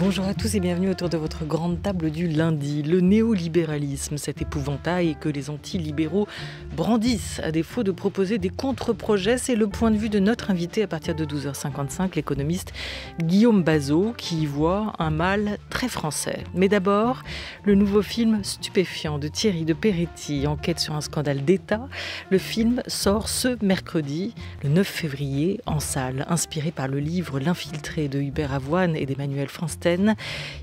Bonjour à tous et bienvenue autour de votre grande table du lundi. Le néolibéralisme, cet épouvantail que les anti-libéraux brandissent à défaut de proposer des contre-projets, c'est le point de vue de notre invité à partir de 12h55, l'économiste Guillaume Bazot, qui y voit un mal très français. Mais d'abord, le nouveau film Stupéfiant de Thierry de Peretti, enquête sur un scandale d'État. Le film sort ce mercredi, le 9 février, en salle, inspiré par le livre L'Infiltré de Hubert Avoine et d'Emmanuel Fransten.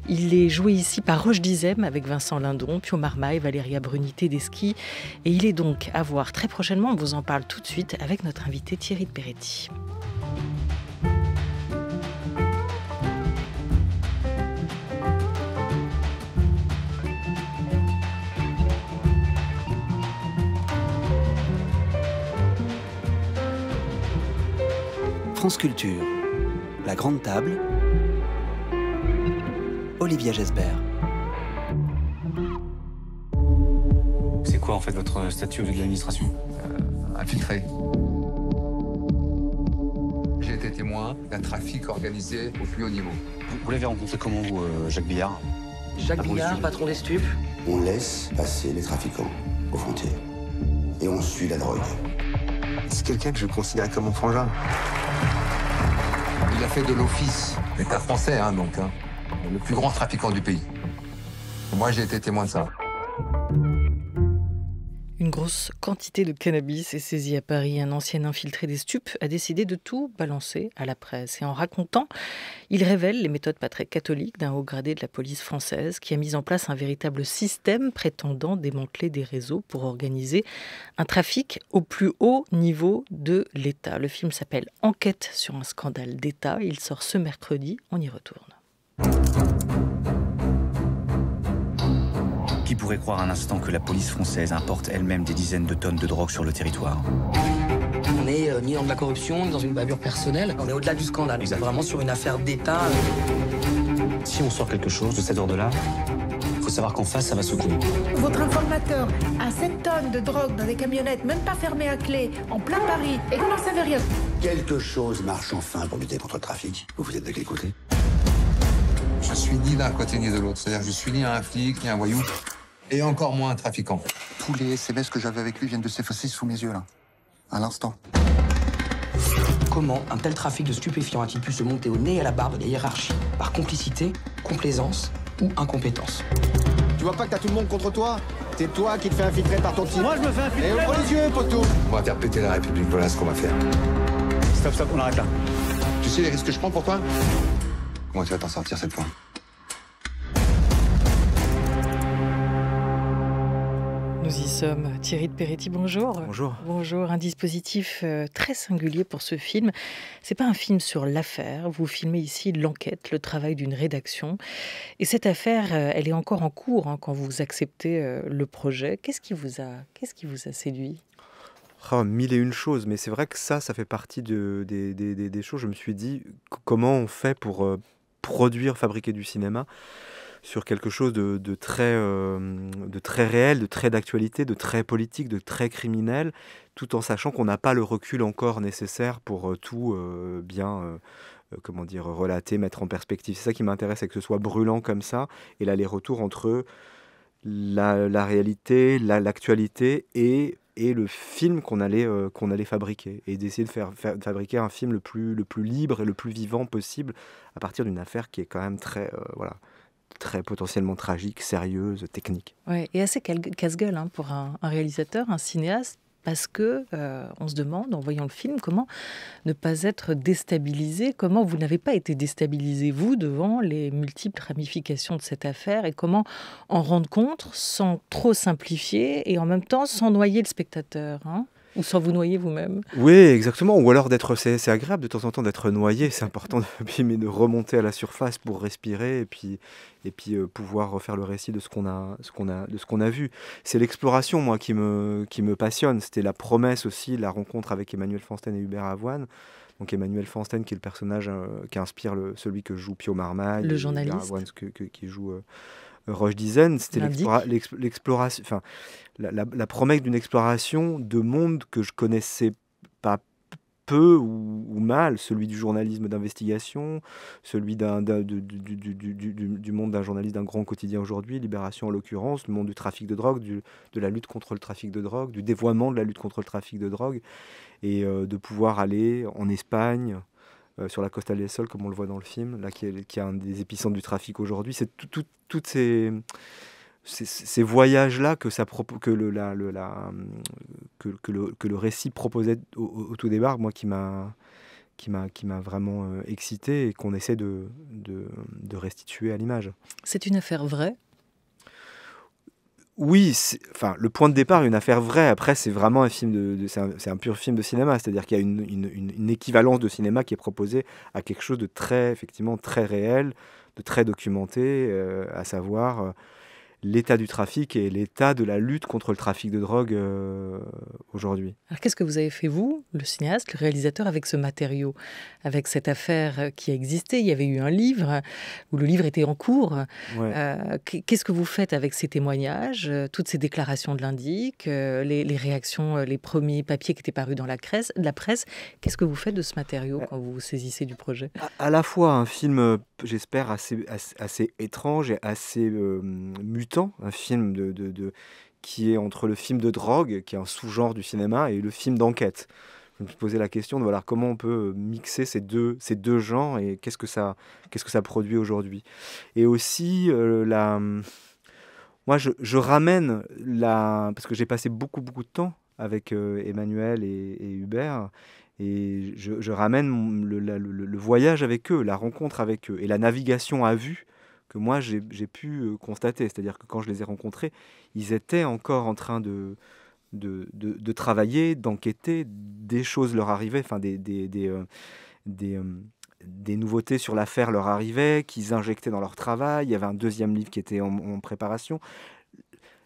Il est joué ici par Roche Dizem avec Vincent Lindon, Pio Marmaille, Valéria Bruni-Tedeschi. Et il est donc à voir très prochainement, on vous en parle tout de suite avec notre invité Thierry de Peretti. France Culture, la grande table, Olivia Gesbert. C'est quoi en fait votre statut de l'administration ? Infiltré. J'ai été témoin d'un trafic organisé au plus haut niveau. Vous l'avez rencontré comment vous, Jacques Billard ? Jacques Billard, patron des stupes. On laisse passer les trafiquants aux frontières. Et on suit la drogue. C'est quelqu'un que je considère comme mon frangin. Il a fait de l'office, l'État français, le plus grand trafiquant du pays. Moi, j'ai été témoin de ça. Une grosse quantité de cannabis est saisie à Paris. Un ancien infiltré des stupes a décidé de tout balancer à la presse. Et en racontant, il révèle les méthodes pas très catholiques d'un haut gradé de la police française qui a mis en place un véritable système prétendant démanteler des réseaux pour organiser un trafic au plus haut niveau de l'État. Le film s'appelle Enquête sur un scandale d'État. Il sort ce mercredi. On y retourne. Qui pourrait croire un instant que la police française importe elle-même des dizaines de tonnes de drogue sur le territoire ? On n'est ni dans de la corruption, ni dans une bavure personnelle. On est au-delà du scandale. On est vraiment sur une affaire d'État. Si on sort quelque chose de cet ordre-là, il faut savoir qu'en face, ça va secouer. Votre informateur a 7 tonnes de drogue dans des camionnettes, même pas fermées à clé, en plein Paris, et vous n'en savez rien. Quelque chose marche enfin pour lutter contre le trafic. Vous êtes de quel côté? Je suis ni d'un côté ni de l'autre. C'est-à-dire que je suis ni un flic, ni un voyou, et encore moins un trafiquant. Tous les SMS que j'avais avec lui viennent de s'effacer sous mes yeux, là. À l'instant. Comment un tel trafic de stupéfiants a-t-il pu se monter au nez et à la barbe des hiérarchies ? Par complicité, complaisance ou incompétence ? Tu vois pas que t'as tout le monde contre toi? C'est toi qui te fais infiltrer par ton type. Moi, je me fais infiltrer. Et ouvre les yeux, poteau. On va faire péter la République, voilà ce qu'on va faire. Stop, on arrête là. Tu sais les risques que je prends pour toi? Comment tu vas t'en sortir cette fois? Nous y sommes. Thierry de Peretti, bonjour. Bonjour. Bonjour. Un dispositif très singulier pour ce film. C'est pas un film sur l'affaire. Vous filmez ici l'enquête, le travail d'une rédaction. Et cette affaire, elle est encore en cours quand vous acceptez le projet. Qu'est-ce qui vous a séduit ? Mille et une choses, mais c'est vrai que ça fait partie des choses. Je me suis dit, comment on fait pour produire, fabriquer du cinéma sur quelque chose de très réel, de très d'actualité, de très politique, de très criminel, tout en sachant qu'on n'a pas le recul encore nécessaire pour tout bien relater, mettre en perspective. C'est ça qui m'intéresse, c'est que ce soit brûlant comme ça, et l'aller-retour entre la réalité, l'actualité et le film qu'on allait fabriquer, et d'essayer de fabriquer un film le plus libre et le plus vivant possible à partir d'une affaire qui est quand même très potentiellement tragique, sérieuse, technique. Ouais, et assez casse-gueule pour un réalisateur, un cinéaste, parce que on se demande, en voyant le film, comment ne pas être déstabilisé, comment vous n'avez pas été déstabilisé, vous, devant les multiples ramifications de cette affaire, et comment en rendre compte sans trop simplifier, et en même temps sans noyer le spectateur, ou sans vous noyer vous-même. Oui, exactement. Ou alors c'est agréable de temps en temps d'être noyé. C'est important de remonter à la surface pour respirer et puis pouvoir refaire le récit de ce qu'on a vu. C'est l'exploration, moi, qui me passionne. C'était la promesse aussi, la rencontre avec Emmanuel Fransten et Hubert Avoine. Donc Emmanuel Fransten, qui est le personnage qui inspire celui que joue Pio Marmaille, le journaliste, Hubert Avoine, qui joue Roche Dizem. C'était l'exploration. Enfin, la promesse d'une exploration de monde que je connaissais pas peu ou mal, celui du journalisme d'investigation, celui du monde d'un journaliste d'un grand quotidien aujourd'hui, Libération en l'occurrence, le monde du trafic de drogue, de la lutte contre le trafic de drogue, du dévoiement de la lutte contre le trafic de drogue, et de pouvoir aller en Espagne, sur la Costa del Sol, comme on le voit dans le film, là, qui est un des épicentres du trafic aujourd'hui. C'est toutes ces voyages-là que le récit proposait au tout départ, moi, qui m'a vraiment excité et qu'on essaie de restituer à l'image. C'est une affaire vraie ? Oui, le point de départ est une affaire vraie. Après, c'est vraiment un film c'est un pur film de cinéma. C'est-à-dire qu'il y a une équivalence de cinéma qui est proposée à quelque chose de très, effectivement, très réel, de très documenté, à savoir l'état du trafic et l'état de la lutte contre le trafic de drogue aujourd'hui. Alors qu'est-ce que vous avez fait, vous, le cinéaste, le réalisateur, avec ce matériau, avec cette affaire qui a existé? Il y avait eu un livre, où le livre était en cours. Ouais. Qu'est-ce que vous faites avec ces témoignages, toutes ces déclarations de l'Indic, les réactions, les premiers papiers qui étaient parus dans la presse? Qu'est-ce que vous faites de ce matériau quand vous vous saisissez du projet? À la fois un film, j'espère, assez étrange et assez mutant, un film qui est entre le film de drogue, qui est un sous-genre du cinéma, et le film d'enquête. Je me suis posé la question de voilà, comment on peut mixer ces deux genres et qu'est-ce que ça produit aujourd'hui. Et aussi, moi, je ramène parce que j'ai passé beaucoup de temps avec Emmanuel et Hubert, et je ramène le voyage avec eux, la rencontre avec eux, et la navigation à vue que moi j'ai pu constater. C'est-à-dire que quand je les ai rencontrés, ils étaient encore en train de travailler, d'enquêter, des choses leur arrivaient, enfin des nouveautés sur l'affaire leur arrivaient, qu'ils injectaient dans leur travail. Il y avait un deuxième livre qui était en préparation.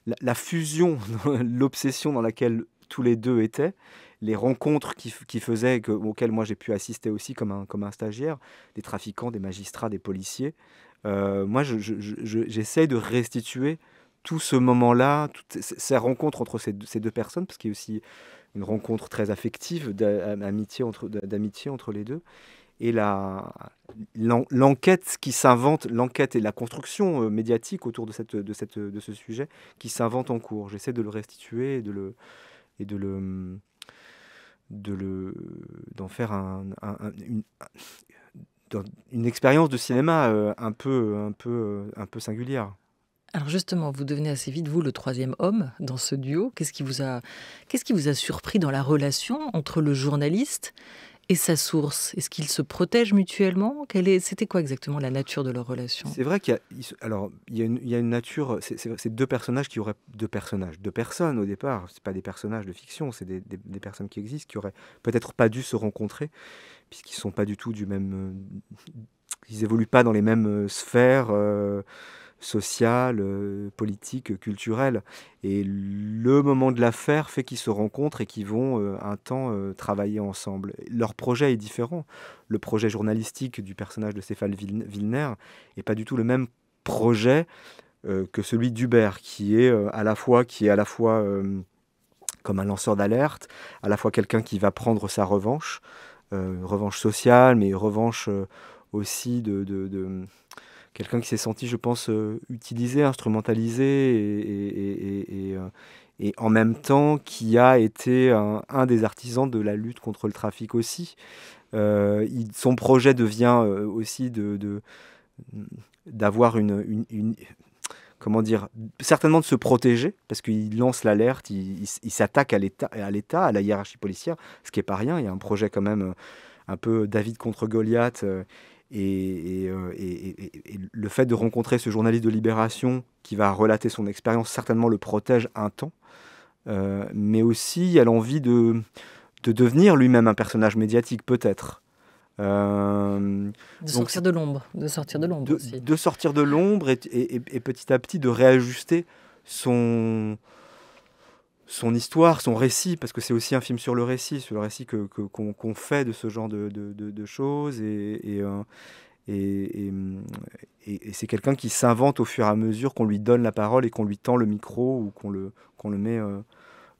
La fusion, l'obsession dans laquelle tous les deux étaient, les rencontres qui faisaient, auxquelles moi j'ai pu assister aussi comme un stagiaire, des trafiquants, des magistrats, des policiers. Moi, j'essaie de restituer tout ce moment-là, toutes ces rencontres entre ces deux personnes, parce qu'il y a aussi une rencontre très affective d'amitié entre les deux, et l'enquête qui s'invente, l'enquête et la construction médiatique autour de ce sujet qui s'invente en cours. J'essaie de le restituer et d'en faire une expérience de cinéma un peu singulière. Alors justement, vous devenez assez vite, vous, le troisième homme dans ce duo. Qu'est-ce qui vous a surpris dans la relation entre le journaliste et sa source? Est-ce qu'ils se protègent mutuellement? C'était quoi exactement la nature de leur relation? C'est vrai qu'il y a une nature. C'est deux personnages qui auraient deux personnes au départ. C'est pas des personnages de fiction, c'est des personnes qui existent, qui auraient peut-être pas dû se rencontrer, puisqu'ils sont pas du tout du même. Ils évoluent pas dans les mêmes sphères sociales, politiques, culturelles. Et le moment de l'affaire fait qu'ils se rencontrent et qu'ils vont un temps travailler ensemble. Leur projet est différent. Le projet journalistique du personnage de Stéphane Wilner n'est pas du tout le même projet que celui d'Hubert, qui est à la fois comme un lanceur d'alerte, à la fois quelqu'un qui va prendre sa revanche sociale, mais revanche aussi de quelqu'un qui s'est senti, je pense, utilisé, instrumentalisé, et en même temps qui a été un des artisans de la lutte contre le trafic aussi. Son projet devient aussi d'avoir comment dire, certainement de se protéger, parce qu'il lance l'alerte, il s'attaque à l'État, à la hiérarchie policière, ce qui n'est pas rien. Il y a un projet quand même un peu David contre Goliath, et le fait de rencontrer ce journaliste de Libération qui va relater son expérience certainement le protège un temps, mais aussi il a l'envie de devenir lui-même un personnage médiatique peut-être. Sortir de l'ombre aussi. De sortir de l'ombre et petit à petit de réajuster son histoire, son récit, parce que c'est aussi un film sur le récit qu'on fait de ce genre de choses, et c'est quelqu'un qui s'invente au fur et à mesure qu'on lui donne la parole et qu'on lui tend le micro ou qu'on le met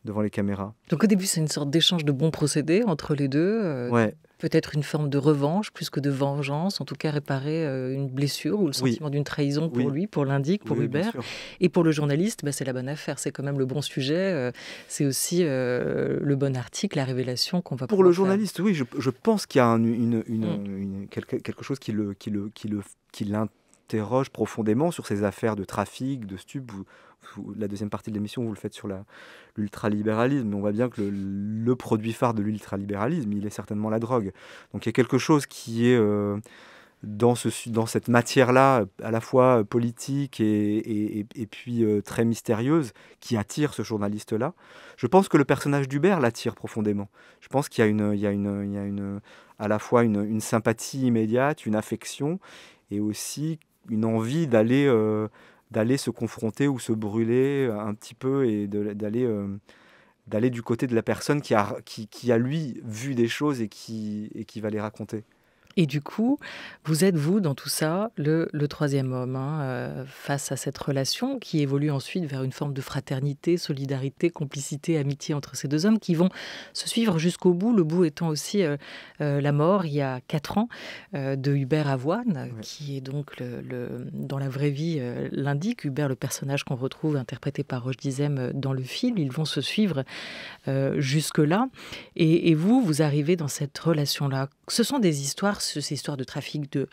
devant les caméras. Donc au début, c'est une sorte d'échange de bons procédés entre les deux. Ouais. Peut-être une forme de revanche plus que de vengeance, en tout cas réparer une blessure ou le sentiment d'une trahison pour lui, pour l'indique, pour Hubert. Et pour le journaliste, c'est la bonne affaire, c'est quand même le bon sujet, c'est aussi le bon article, la révélation qu'on va pouvoir Pour le journaliste, oui, je pense qu'il y a quelque chose qui l'interroge profondément sur ces affaires de trafic, de stupes. La deuxième partie de l'émission, vous le faites sur l'ultralibéralisme. On voit bien que le produit phare de l'ultralibéralisme, il est certainement la drogue. Donc il y a quelque chose qui est dans cette matière-là, à la fois politique et puis très mystérieuse, qui attire ce journaliste-là. Je pense que le personnage d'Hubert l'attire profondément. Je pense qu'il y a à la fois une sympathie immédiate, une affection, et aussi une envie d'aller se confronter ou se brûler un petit peu et d'aller du côté de la personne qui a lui vu des choses et qui va les raconter. Et du coup, vous êtes, vous, dans tout ça, le troisième homme, face à cette relation qui évolue ensuite vers une forme de fraternité, solidarité, complicité, amitié entre ces deux hommes qui vont se suivre jusqu'au bout, le bout étant aussi la mort, il y a 4 ans, de Hubert Avoine, qui est donc, dans la vraie vie, l'indique. Hubert, le personnage qu'on retrouve, interprété par Roche Dizem dans le film, ils vont se suivre jusque-là. Et vous arrivez dans cette relation-là. Ce sont des histoires, ces histoires de trafic de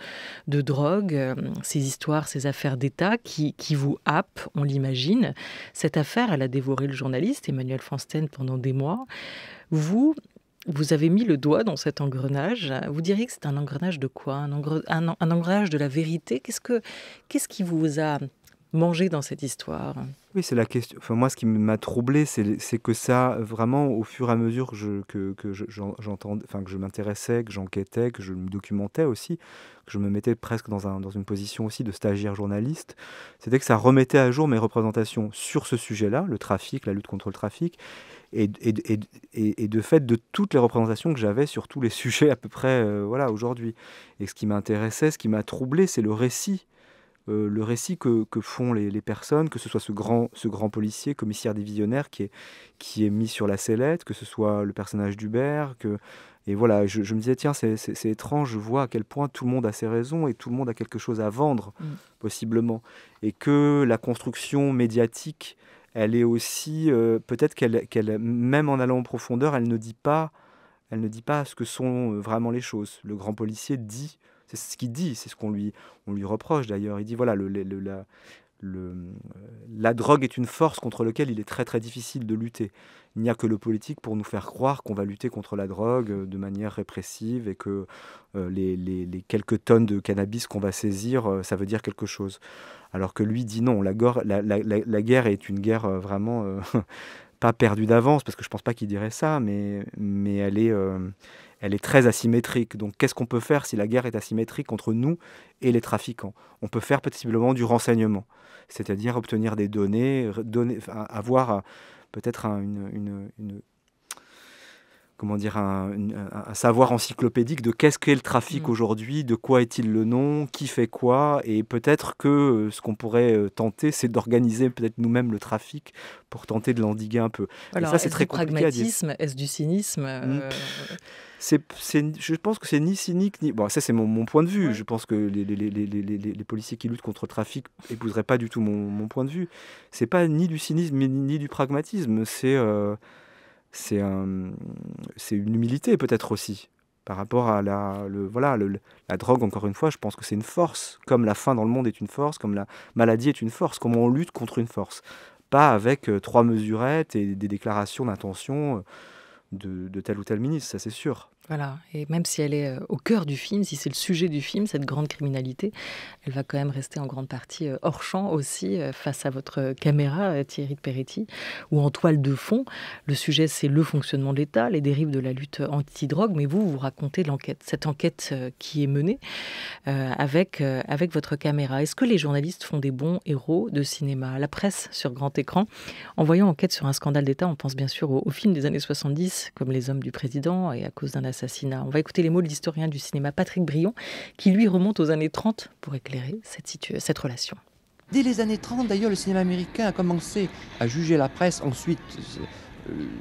drogue, ces affaires d'État qui vous happent, on l'imagine. Cette affaire, elle a dévoré le journaliste Emmanuel Fansten pendant des mois. Vous avez mis le doigt dans cet engrenage. Vous diriez que c'est un engrenage de quoi ? Un engrenage de la vérité ? Qu'est-ce qui vous a mangé dans cette histoire ? Oui, c'est la question. Enfin, moi, ce qui m'a troublé, c'est que ça, vraiment, au fur et à mesure que je m'intéressais, que j'enquêtais, que je me documentais aussi, que je me mettais presque dans une position aussi de stagiaire journaliste, c'était que ça remettait à jour mes représentations sur ce sujet-là, le trafic, la lutte contre le trafic, et de fait de toutes les représentations que j'avais sur tous les sujets à peu près aujourd'hui. Et ce qui m'intéressait, ce qui m'a troublé, c'est le récit. Le récit que font les personnes, que ce soit ce grand policier, commissaire divisionnaire qui est mis sur la sellette, que ce soit le personnage d'Hubert, et voilà, je me disais, tiens, c'est étrange, je vois à quel point tout le monde a ses raisons et tout le monde a quelque chose à vendre, possiblement. Et que la construction médiatique, elle est aussi, peut-être qu'elle, même en allant en profondeur, elle ne dit pas ce que sont vraiment les choses. Le grand policier dit, c'est ce qu'il dit, c'est ce qu'on lui reproche d'ailleurs. Il dit voilà, la drogue est une force contre laquelle il est très très difficile de lutter. Il n'y a que le politique pour nous faire croire qu'on va lutter contre la drogue de manière répressive et que les quelques tonnes de cannabis qu'on va saisir, ça veut dire quelque chose. Alors que lui dit non, la guerre est une guerre vraiment pas perdue d'avance, parce que je ne pense pas qu'il dirait ça, mais elle est très asymétrique. Donc qu'est-ce qu'on peut faire si la guerre est asymétrique entre nous et les trafiquants ? On peut faire possiblement du renseignement, c'est-à-dire obtenir des données, avoir peut-être un savoir encyclopédique de qu'est-ce qu'est le trafic aujourd'hui, de quoi est-il le nom, qui fait quoi, et peut-être que ce qu'on pourrait tenter, c'est d'organiser peut-être nous-mêmes le trafic pour tenter de l'endiguer un peu. Alors, et ça, c'est très compliqué à dire. Est-ce du pragmatisme ? Est-ce du cynisme ? Je pense que c'est ni cynique, ni... Bon, ça, c'est mon point de vue. Ouais. Je pense que les policiers qui luttent contre le trafic n'épouseraient pas du tout mon point de vue. C'est pas ni du cynisme, ni du pragmatisme. C'est une humilité, peut-être aussi, par rapport à la drogue, encore une fois. Je pense que c'est une force, comme la faim dans le monde est une force, comme la maladie est une force. Comment on lutte contre une force ? Pas avec 3 mesurettes et des déclarations d'intention de tel ou tel ministre, ça c'est sûr. Voilà, et même si elle est au cœur du film, si c'est le sujet du film, cette grande criminalité, elle va quand même rester en grande partie hors champ aussi, face à votre caméra, Thierry de Peretti, ou en toile de fond. Le sujet, c'est le fonctionnement de l'État, les dérives de la lutte anti-drogue, mais vous racontez cette enquête qui est menée avec votre caméra. Est-ce que les journalistes font des bons héros de cinéma ? La presse, sur grand écran, en voyant enquête sur un scandale d'État, on pense bien sûr aux films des années 70, comme Les Hommes du Président, et à cause d'un assassinat. On va écouter les mots de l'historien du cinéma Patrick Brion, qui lui remonte aux années 30 pour éclairer cette relation. Dès les années 30, d'ailleurs, le cinéma américain a commencé à juger la presse, ensuite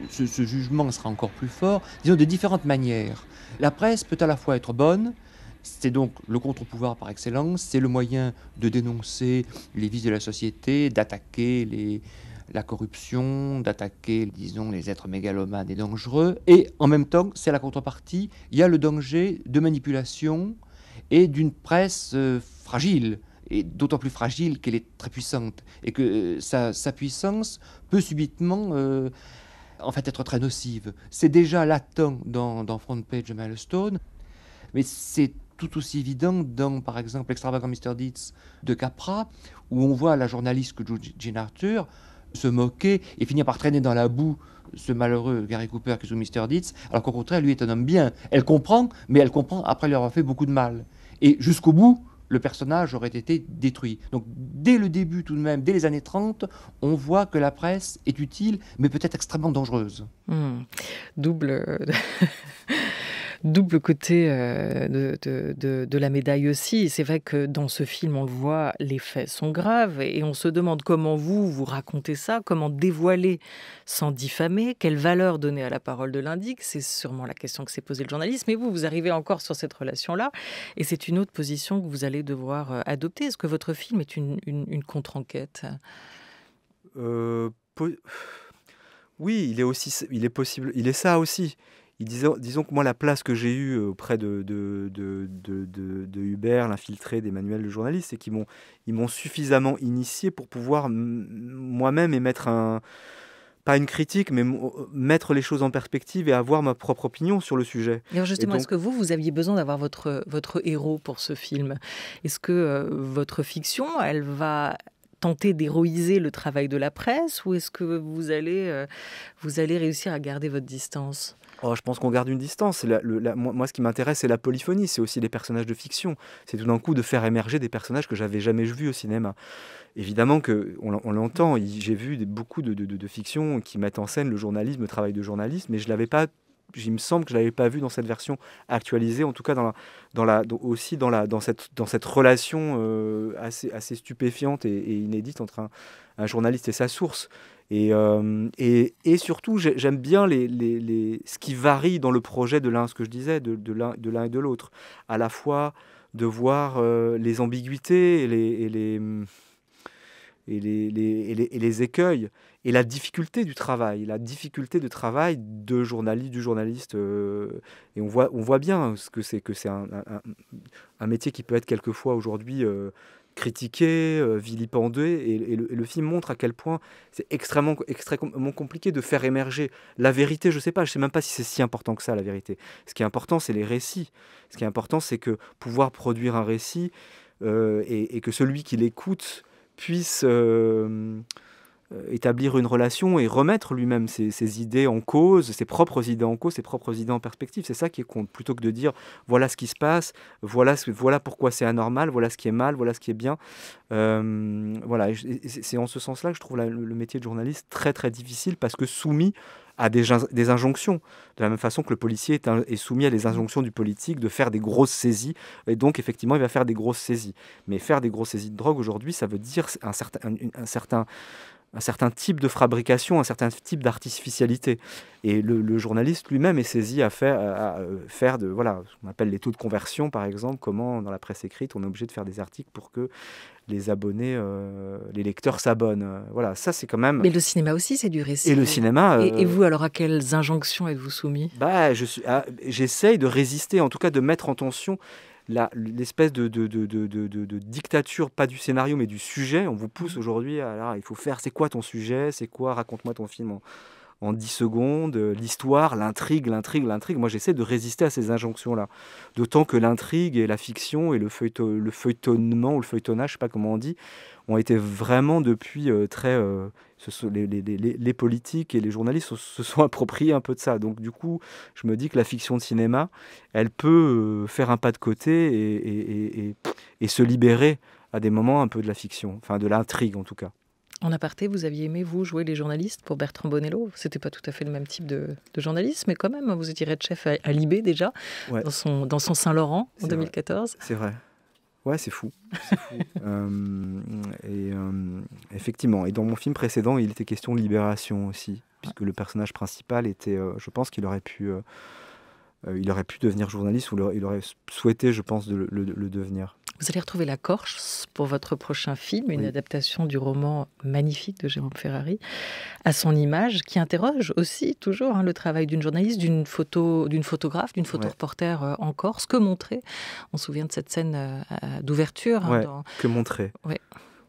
ce jugement sera encore plus fort, disons de différentes manières. La presse peut à la fois être bonne, c'est donc le contre-pouvoir par excellence, c'est le moyen de dénoncer les vices de la société, d'attaquer la corruption, d'attaquer, disons, les êtres mégalomanes et dangereux, et en même temps, c'est la contrepartie, il y a le danger de manipulation et d'une presse fragile, et d'autant plus fragile qu'elle est très puissante, et que sa puissance peut subitement en fait être très nocive. C'est déjà latent dans Front Page de Milestone, mais c'est tout aussi évident dans, par exemple, Extravagant Mr. Deeds de Capra, où on voit la journaliste que joue Jean Arthur se moquer et finir par traîner dans la boue ce malheureux Gary Cooper qui joue Mr. Deeds, alors qu'au contraire, lui est un homme bien. Elle comprend, mais elle comprend après lui avoir fait beaucoup de mal. Et jusqu'au bout, le personnage aurait été détruit. Donc, dès le début tout de même, dès les années 30, on voit que la presse est utile, mais peut-être extrêmement dangereuse. Double côté de la médaille aussi. C'est vrai que dans ce film, on le voit, les faits sont graves et on se demande comment vous racontez ça, comment dévoiler sans diffamer, quelle valeur donner à la parole de l'indique. C'est sûrement la question que s'est posée le journaliste. Mais vous arrivez encore sur cette relation-là et c'est une autre position que vous allez devoir adopter. Est-ce que votre film est une contre-enquête ? Oui, il est possible, il est ça aussi. Disons que moi, la place que j'ai eue auprès de Hubert, l'infiltré, d'Emmanuel, le journaliste, c'est qu'ils m'ont suffisamment initié pour pouvoir moi-même émettre pas une critique, mais mettre les choses en perspective et avoir ma propre opinion sur le sujet. Et alors justement, est-ce que vous aviez besoin d'avoir votre héros pour ce film ? Est-ce que votre fiction, elle va tenter d'héroïser le travail de la presse ou est-ce que vous allez réussir à garder votre distance ? Je pense qu'on garde une distance. Moi, ce qui m'intéresse, c'est la polyphonie. C'est aussi les personnages de fiction. C'est tout d'un coup de faire émerger des personnages que j'avais jamais vus au cinéma. Évidemment qu'on l'entend. J'ai vu beaucoup de fictions qui mettent en scène le journalisme, le travail de journaliste, mais je l'avais pas. Il me semble que je l'avais pas vu dans cette version actualisée, en tout cas dans cette relation assez stupéfiante et inédite entre un journaliste et sa source. Et surtout, j'aime bien ce qui varie dans le projet de l'un, ce que je disais, de l'un et de l'autre. À la fois de voir les ambiguïtés et les écueils et la difficulté du travail, du journaliste. Et on voit bien ce que c'est un métier qui peut être quelquefois aujourd'hui critiqué, vilipendé, et le film montre à quel point c'est extrêmement compliqué de faire émerger la vérité. Je sais même pas si c'est si important que ça, la vérité. Ce qui est important, c'est les récits. Ce qui est important, c'est que pouvoir produire un récit et que celui qui l'écoute puisse établir une relation et remettre lui-même ses idées en cause, ses propres idées en cause, ses propres idées en perspective. C'est ça qui compte, plutôt que de dire voilà ce qui se passe, voilà pourquoi c'est anormal, voilà ce qui est mal, voilà ce qui est bien. Voilà, c'est en ce sens-là que je trouve le métier de journaliste très très difficile, parce que soumis à des injonctions, de la même façon que le policier est soumis à des injonctions du politique de faire des grosses saisies, et donc effectivement il va faire des grosses saisies. Mais faire des grosses saisies de drogue aujourd'hui, ça veut dire un certain type de fabrication, un certain type d'artificialité. Et le journaliste lui-même est saisi à faire ce qu'on appelle les taux de conversion, par exemple, comment dans la presse écrite on est obligé de faire des articles pour que les abonnés, les lecteurs s'abonnent. Voilà, ça c'est quand même... Mais le cinéma aussi, c'est du récit. Et le cinéma... Et vous, alors, à quelles injonctions êtes-vous soumis ? J'essaye de résister, en tout cas de mettre en tension l'espèce de dictature, pas du scénario, mais du sujet. On vous pousse aujourd'hui il faut faire, c'est quoi ton sujet ? C'est quoi ? Raconte-moi ton film en 10 secondes, l'histoire, l'intrigue. Moi, j'essaie de résister à ces injonctions-là. D'autant que l'intrigue et la fiction et le feuilletonnement ou le feuilletonnage, je ne sais pas comment on dit, ont été vraiment depuis les politiques et les journalistes se sont appropriés un peu de ça. Donc du coup, je me dis que la fiction de cinéma, elle peut faire un pas de côté et se libérer à des moments un peu de la fiction, enfin de l'intrigue en tout cas. En aparté, vous aviez aimé, vous, jouer les journalistes pour Bertrand Bonello. C'était pas tout à fait le même type de journaliste, mais quand même, vous étiez chef à Libé déjà, ouais. dans son Saint-Laurent en 2014. C'est vrai. Ouais, c'est fou. Effectivement. Et dans mon film précédent, il était question de libération aussi, puisque le personnage principal était, je pense qu'il aurait pu devenir journaliste, ou il aurait souhaité, je pense, le devenir. Vous allez retrouver la Corse pour votre prochain film, une adaptation du roman magnifique de Jérôme Ferrari, à son image, qui interroge aussi toujours le travail d'une journaliste, d'une photographe, d'une photoreporter en Corse. Que montrer? On se souvient de cette scène d'ouverture. Que montrer. Ouais.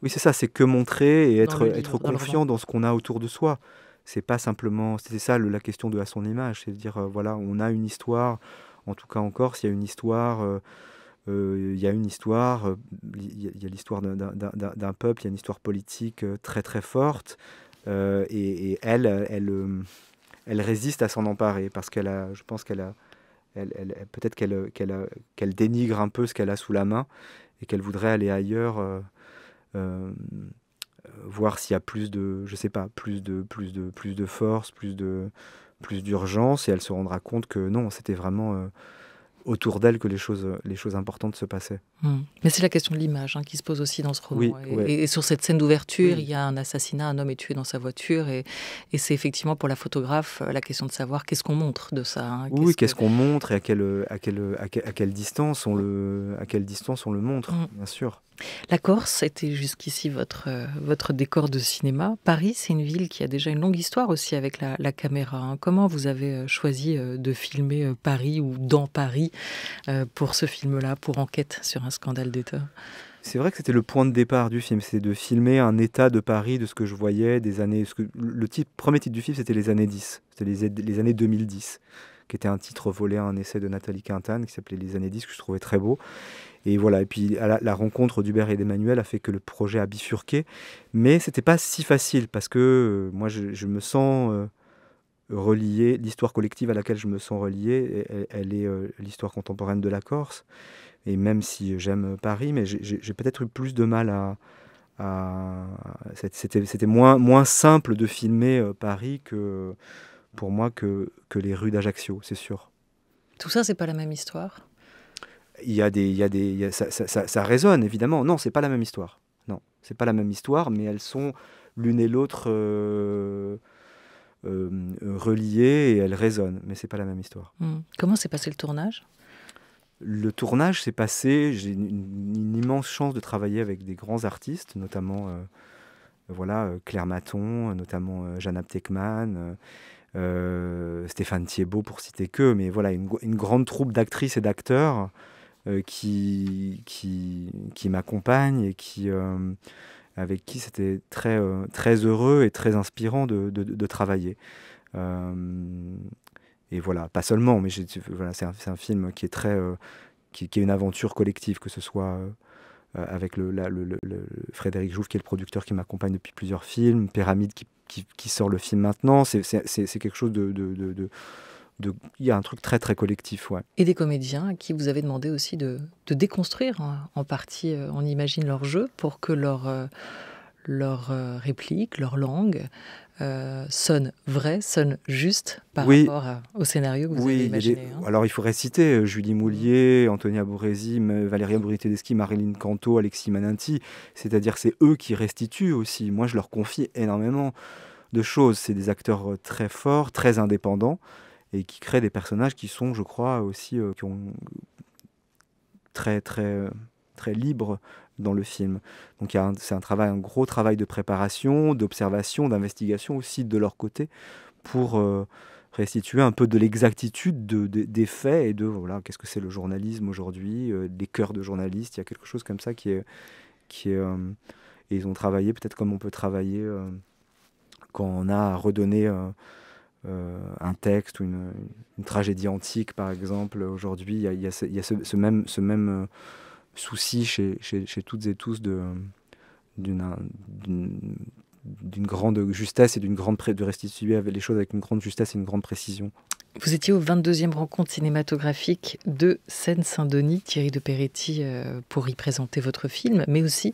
Oui, c'est ça, c'est que montrer et être confiant dans ce qu'on a autour de soi. C'est pas simplement, c'était ça la question de à son image, c'est de dire voilà, on a une histoire, en tout cas en Corse, il y a une histoire. Il y a l'histoire d'un peuple, il y a une histoire politique très très forte, et elle résiste à s'en emparer parce je pense peut-être qu'elle dénigre un peu ce qu'elle a sous la main et qu'elle voudrait aller ailleurs, voir s'il y a plus de, je sais pas, plus de force, plus d'urgence, et elle se rendra compte que non, c'était vraiment autour d'elle que les choses importantes se passaient. Mais c'est la question de l'image qui se pose aussi dans ce roman. Oui, et sur cette scène d'ouverture, il y a un assassinat, un homme est tué dans sa voiture, et c'est effectivement pour la photographe la question de savoir qu'est-ce qu'on montre de ça. Qu'est-ce qu'on montre et à quelle distance on le montre, bien sûr. La Corse était jusqu'ici votre décor de cinéma. Paris, c'est une ville qui a déjà une longue histoire aussi avec la caméra. Comment vous avez choisi de filmer Paris ou dans Paris pour ce film-là, pour Enquête sur un scandale d'État? C'est vrai que c'était le point de départ du film, c'était de filmer un état de Paris, de ce que je voyais des années... premier titre du film, c'était les années 10, c'était les années 2010, qui était un titre volé à un essai de Nathalie Quintane, qui s'appelait Les années 10, que je trouvais très beau. Et voilà, et puis la rencontre d'Hubert et d'Emmanuel a fait que le projet a bifurqué, mais c'était pas si facile, parce que moi je me sens relié, l'histoire collective à laquelle je me sens relié, elle est l'histoire contemporaine de la Corse, et même si j'aime Paris, mais j'ai peut-être eu plus de mal c'était moins simple de filmer Paris pour moi que les rues d'Ajaccio, c'est sûr. Tout ça, c'est pas la même histoire? Ça résonne, évidemment. Non, c'est pas la même histoire. Non, c'est pas la même histoire, mais elles sont l'une et l'autre reliées, et elles résonnent, mais c'est pas la même histoire. Comment s'est passé le tournage? Le tournage s'est passé, j'ai une immense chance de travailler avec des grands artistes, notamment Claire Maton, notamment Jeanne Aptekman, Stéphane Thiebaud, pour citer que, mais voilà, une grande troupe d'actrices et d'acteurs qui m'accompagnent et avec qui c'était très, très heureux et très inspirant de travailler. Et voilà, pas seulement, mais c'est un film qui est qui est une aventure collective, que ce soit avec Frédéric Jouve, qui est le producteur qui m'accompagne depuis plusieurs films, Pyramide qui sort le film maintenant. C'est quelque chose il y a un truc très très collectif, ouais. Et des comédiens à qui vous avez demandé aussi de déconstruire en partie, on imagine, leur jeu, pour que leur réplique, leur langue sonne vrai, sonne juste par rapport au scénario que vous avez imaginé. Alors il faudrait citer Julie Moulier, Antonia Bourresi, Valéria Bruni-Tedeschi, Marilyn Canto, Alexis Mananti, c'est-à-dire c'est eux qui restituent aussi. Moi je leur confie énormément de choses. C'est des acteurs très forts, très indépendants, et qui créent des personnages qui sont, je crois, aussi très très très libres dans le film. Donc c'est un gros travail de préparation, d'observation, d'investigation aussi de leur côté, pour restituer un peu de l'exactitude des faits et de voilà, qu'est-ce que c'est le journalisme aujourd'hui, les cœurs de journalistes. Il y a quelque chose comme ça qui est et ils ont travaillé peut-être comme on peut travailler quand on a à redonner un texte ou une tragédie antique, par exemple. Aujourd'hui, il y a ce même souci chez toutes et tous d'une grande justesse et de restituer les choses avec une grande justesse et une grande précision. Vous étiez aux 22e rencontres cinématographiques de Seine-Saint-Denis, Thierry de Peretti, pour y présenter votre film, mais aussi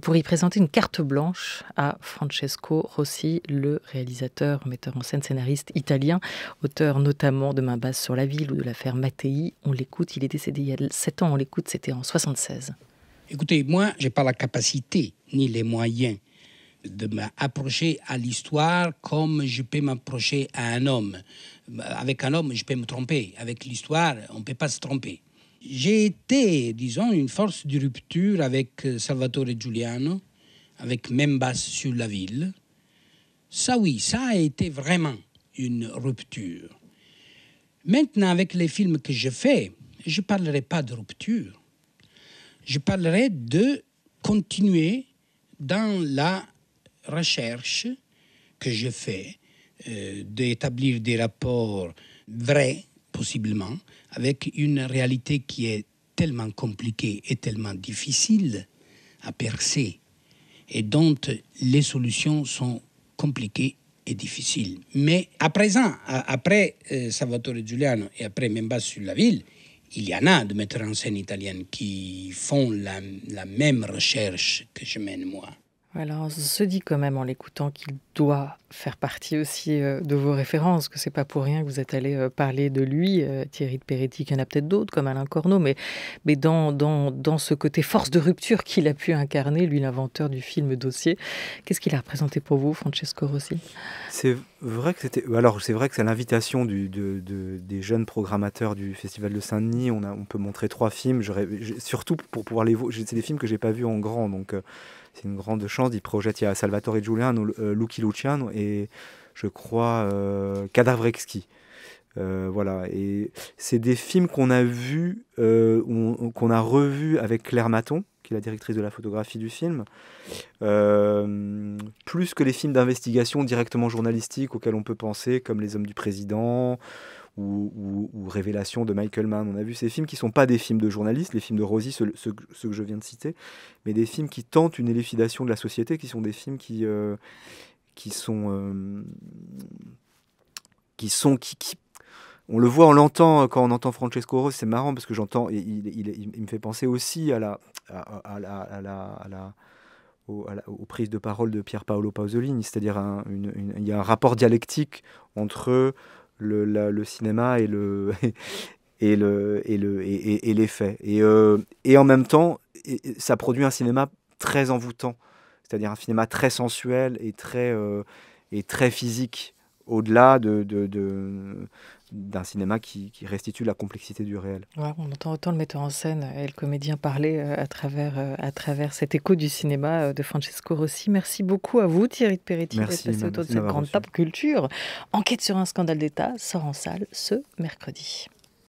pour y présenter une carte blanche à Francesco Rossi, le réalisateur, metteur en scène, scénariste italien, auteur notamment de Main basse sur la ville ou de l'affaire Mattei. On l'écoute, il est décédé il y a 7 ans, on l'écoute, c'était en 1976. Écoutez, moi, je n'ai pas la capacité ni les moyens de m'approcher à l'histoire comme je peux m'approcher à un homme. Avec un homme, je peux me tromper. Avec l'histoire, on ne peut pas se tromper. J'ai été, disons, une force de rupture avec Salvatore Giuliano, avec Membas sur la ville. Ça, oui, ça a été vraiment une rupture. Maintenant, avec les films que je fais, je ne parlerai pas de rupture. Je parlerai de continuer dans la recherche que je fais, d'établir des rapports vrais, possiblement, avec une réalité qui est tellement compliquée et tellement difficile à percer, et dont les solutions sont compliquées et difficiles. Mais à présent, après Salvatore Giuliano et après Membas sur la ville, il y en a de metteurs en scène italiens qui font la même recherche que je mène moi. Alors, on se dit quand même en l'écoutant qu'il doit faire partie aussi de vos références, que c'est pas pour rien que vous êtes allé parler de lui, Thierry de Peretti, qu'il y en a peut-être d'autres comme Alain Corneau, mais dans ce côté force de rupture qu'il a pu incarner, lui l'inventeur du film Dossier. Qu'est-ce qu'il a représenté pour vous, Francesco Rossi ? C'est vrai que c'est à l'invitation des jeunes programmateurs du Festival de Saint-Denis, on peut montrer 3 films, surtout pour pouvoir les voir, c'est des films que j'ai pas vus en grand, donc c'est une grande chance. Il projette, il y a Salvatore Giuliano, Lucky Luciano et je crois Cadavrexki. Voilà, et c'est des films qu'on a vus, qu'on a revus avec Claire Maton, qui est la directrice de la photographie du film, plus que les films d'investigation directement journalistiques auxquels on peut penser, comme Les Hommes du Président ou Révélation de Michael Mann. On a vu ces films qui ne sont pas des films de journalistes, les films de Rossi, ceux que je viens de citer, mais des films qui tentent une élucidation de la société, qui sont des films qui on le voit, on l'entend quand on entend Francesco Rossi, c'est marrant parce que j'entends, il me fait penser aussi aux prises de parole de Pier Paolo Pasolini, c'est-à-dire il y a un rapport dialectique entre le cinéma et les faits. Et en même temps, ça produit un cinéma très envoûtant, c'est-à-dire un cinéma très sensuel et très physique, au-delà d'un cinéma qui restitue la complexité du réel. Ouais, on entend autant le metteur en scène et le comédien parler à travers cet écho du cinéma de Francesco Rossi. Merci beaucoup à vous, Thierry de Peretti, d'être passé autour de cette grande table culture. Enquête sur un scandale d'État sort en salle ce mercredi.